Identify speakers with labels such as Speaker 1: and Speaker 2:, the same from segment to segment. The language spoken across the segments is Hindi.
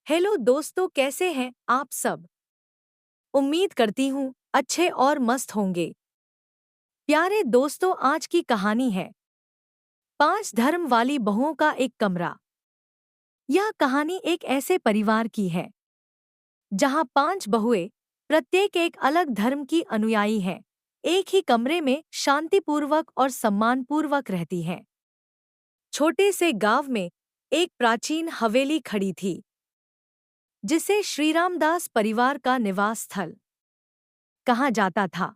Speaker 1: हेलो दोस्तों, कैसे हैं आप सब। उम्मीद करती हूँ अच्छे और मस्त होंगे। प्यारे दोस्तों, आज की कहानी है 5 धर्म वाली बहुओं का एक कमरा। यह कहानी एक ऐसे परिवार की है जहाँ 5 बहुएं, प्रत्येक एक अलग धर्म की अनुयायी हैं, एक ही कमरे में शांतिपूर्वक और सम्मानपूर्वक रहती हैं। छोटे से गांव में एक प्राचीन हवेली खड़ी थी, जिसे श्रीरामदास परिवार का निवास स्थल कहा जाता था।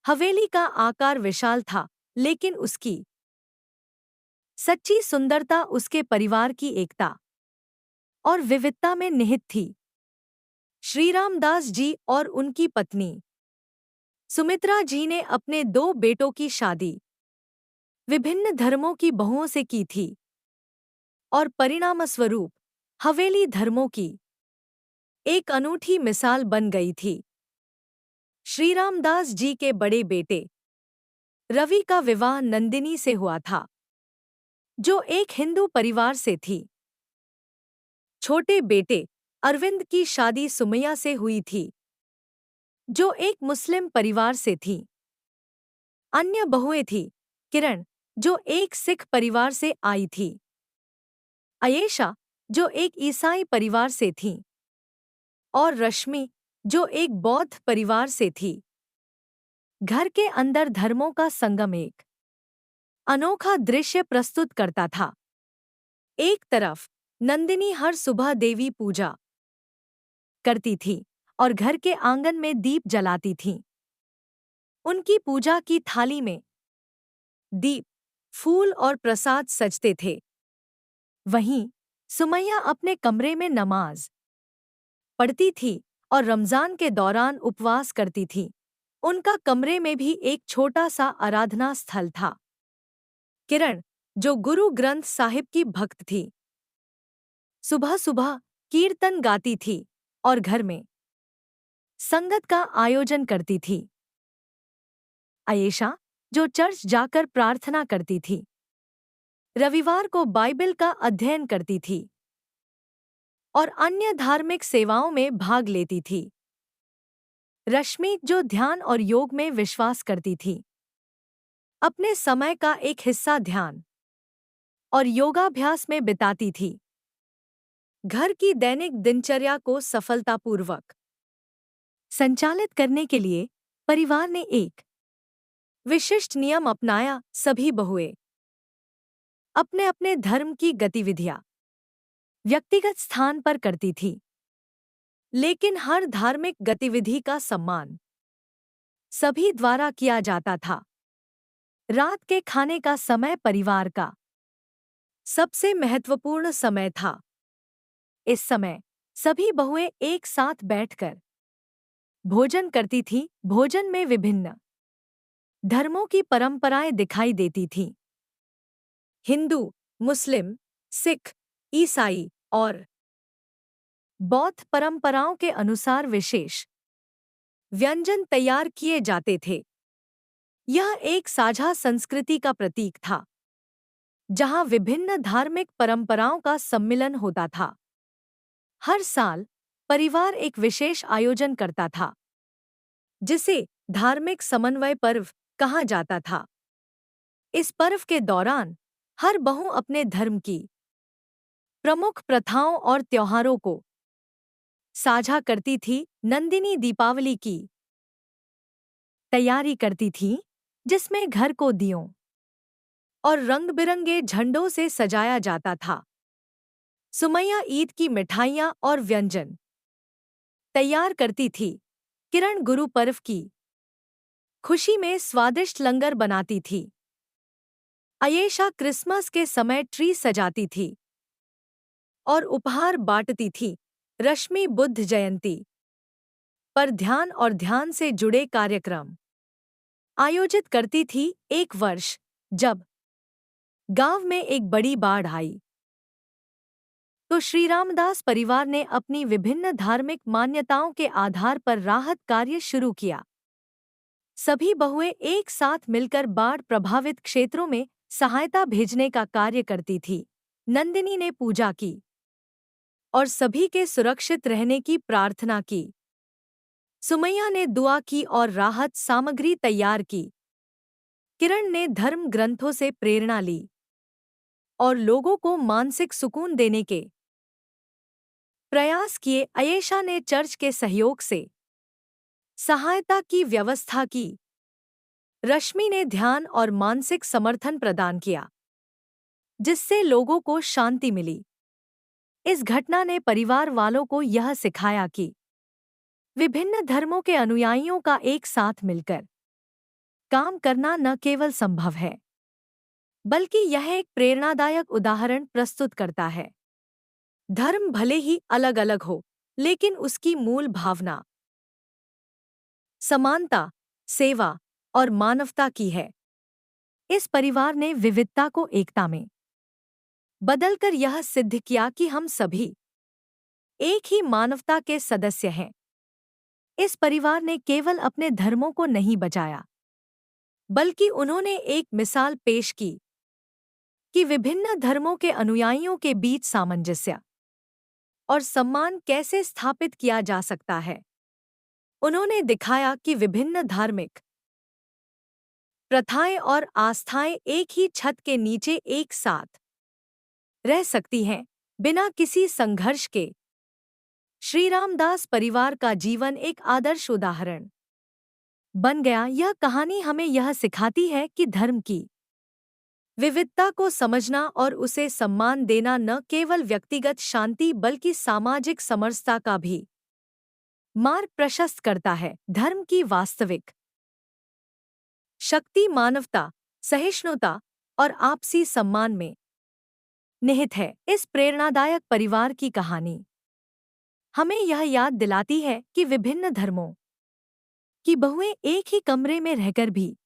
Speaker 1: हवेली का आकार विशाल था, लेकिन उसकी सच्ची सुंदरता उसके परिवार की एकता और विविधता में निहित थी। श्रीरामदास जी और उनकी पत्नी सुमित्रा जी ने अपने 2 बेटों की शादी विभिन्न धर्मों की बहुओं से की थी और परिणामस्वरूप हवेली धर्मों की एक अनूठी मिसाल बन गई थी। श्रीरामदास जी के बड़े बेटे रवि का विवाह नंदिनी से हुआ था, जो एक हिंदू परिवार से थी। छोटे बेटे अरविंद की शादी सुमैया से हुई थी, जो एक मुस्लिम परिवार से थी। अन्य बहुएं थी किरण, जो एक सिख परिवार से आई थी, आयेशा, जो एक ईसाई परिवार से थी, और रश्मि, जो एक बौद्ध परिवार से थी। घर के अंदर धर्मों का संगम एक अनोखा दृश्य प्रस्तुत करता था। एक तरफ नंदिनी हर सुबह देवी पूजा करती थी और घर के आंगन में दीप जलाती थीं। उनकी पूजा की थाली में दीप, फूल और प्रसाद सजते थे। वहीं सुमैया अपने कमरे में नमाज पढ़ती थी और रमजान के दौरान उपवास करती थी। उनका कमरे में भी एक छोटा सा आराधना स्थल था। किरण, जो गुरु ग्रंथ साहिब की भक्त थी, सुबह सुबह कीर्तन गाती थी और घर में संगत का आयोजन करती थी। आयेशा, जो चर्च जाकर प्रार्थना करती थी, रविवार को बाइबल का अध्ययन करती थी और अन्य धार्मिक सेवाओं में भाग लेती थी। रश्मि, जो ध्यान और योग में विश्वास करती थी, अपने समय का एक हिस्सा ध्यान और योगाभ्यास में बिताती थी। घर की दैनिक दिनचर्या को सफलतापूर्वक संचालित करने के लिए परिवार ने एक विशिष्ट नियम अपनाया। सभी बहुएं अपने अपने धर्म की गतिविधियां व्यक्तिगत स्थान पर करती थी, लेकिन हर धार्मिक गतिविधि का सम्मान सभी द्वारा किया जाता था। रात के खाने का समय परिवार का सबसे महत्वपूर्ण समय था। इस समय सभी बहुएं एक साथ बैठकर भोजन करती थीं। भोजन में विभिन्न धर्मों की परंपराएं दिखाई देती थीं। हिंदू, मुस्लिम, सिख, ईसाई और बौद्ध परंपराओं के अनुसार विशेष व्यंजन तैयार किए जाते थे। यह एक साझा संस्कृति का प्रतीक था, जहां विभिन्न धार्मिक परंपराओं का सम्मिलन होता था। हर साल परिवार एक विशेष आयोजन करता था, जिसे धार्मिक समन्वय पर्व कहा जाता था। इस पर्व के दौरान हर बहू अपने धर्म की प्रमुख प्रथाओं और त्योहारों को साझा करती थी। नंदिनी दीपावली की तैयारी करती थी, जिसमें घर को दियों और रंग-बिरंगे झंडों से सजाया जाता था। सुमैया ईद की मिठाइयाँ और व्यंजन तैयार करती थी। किरण गुरु पर्व की खुशी में स्वादिष्ट लंगर बनाती थी। आयेशा क्रिसमस के समय ट्री सजाती थी और उपहार बांटती थी। रश्मि बुद्ध जयंती पर ध्यान और ध्यान से जुड़े कार्यक्रम आयोजित करती थी। एक वर्ष जब गांव में एक बड़ी बाढ़ आई, तो श्रीरामदास परिवार ने अपनी विभिन्न धार्मिक मान्यताओं के आधार पर राहत कार्य शुरू किया। सभी बहुएं एक साथ मिलकर बाढ़ प्रभावित क्षेत्रों में सहायता भेजने का कार्य करती थी। नंदिनी ने पूजा की और सभी के सुरक्षित रहने की प्रार्थना की। सुमैया ने दुआ की और राहत सामग्री तैयार की। किरण ने धर्म ग्रंथों से प्रेरणा ली और लोगों को मानसिक सुकून देने के प्रयास किए। अयेशा ने चर्च के सहयोग से सहायता की व्यवस्था की। रश्मि ने ध्यान और मानसिक समर्थन प्रदान किया, जिससे लोगों को शांति मिली। इस घटना ने परिवार वालों को यह सिखाया कि विभिन्न धर्मों के अनुयायियों का एक साथ मिलकर काम करना न केवल संभव है, बल्कि यह एक प्रेरणादायक उदाहरण प्रस्तुत करता है। धर्म भले ही अलग-अलग हो, लेकिन उसकी मूल भावना समानता, सेवा और मानवता की है। इस परिवार ने विविधता को एकता में बदलकर यह सिद्ध किया कि हम सभी एक ही मानवता के सदस्य हैं। इस परिवार ने केवल अपने धर्मों को नहीं बचाया, बल्कि उन्होंने एक मिसाल पेश की कि विभिन्न धर्मों के अनुयायियों के बीच सामंजस्य और सम्मान कैसे स्थापित किया जा सकता है। उन्होंने दिखाया कि विभिन्न धार्मिक प्रथाएं और आस्थाएं एक ही छत के नीचे एक साथ रह सकती हैं, बिना किसी संघर्ष के। श्री रामदास परिवार का जीवन एक आदर्श उदाहरण बन गया। यह कहानी हमें यह सिखाती है कि धर्म की विविधता को समझना और उसे सम्मान देना न केवल व्यक्तिगत शांति बल्कि सामाजिक समरसता का भी मार्ग प्रशस्त करता है। धर्म की वास्तविक शक्ति मानवता, सहिष्णुता और आपसी सम्मान में निहित है। इस प्रेरणादायक परिवार की कहानी हमें यह याद दिलाती है कि विभिन्न धर्मों की बहुएं एक ही कमरे में रहकर भी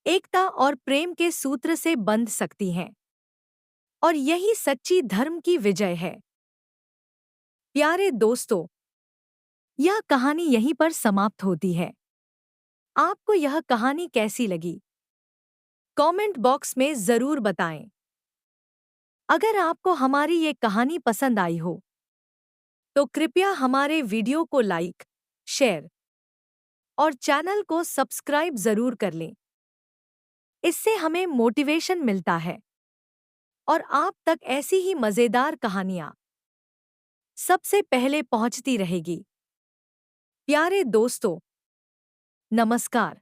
Speaker 1: एकता और प्रेम के सूत्र से बंध सकती हैं, और यही सच्ची धर्म की विजय है। प्यारे दोस्तों, यह कहानी यहीं पर समाप्त होती है। आपको यह कहानी कैसी लगी? कमेंट बॉक्स में जरूर बताएं। अगर आपको हमारी ये कहानी पसंद आई हो, तो कृपया हमारे वीडियो को लाइक, शेयर और चैनल को सब्सक्राइब जरूर कर लें। इससे हमें मोटिवेशन मिलता है और आप तक ऐसी ही मजेदार कहानियां सबसे पहले पहुंचती रहेगी। प्यारे दोस्तों, नमस्कार।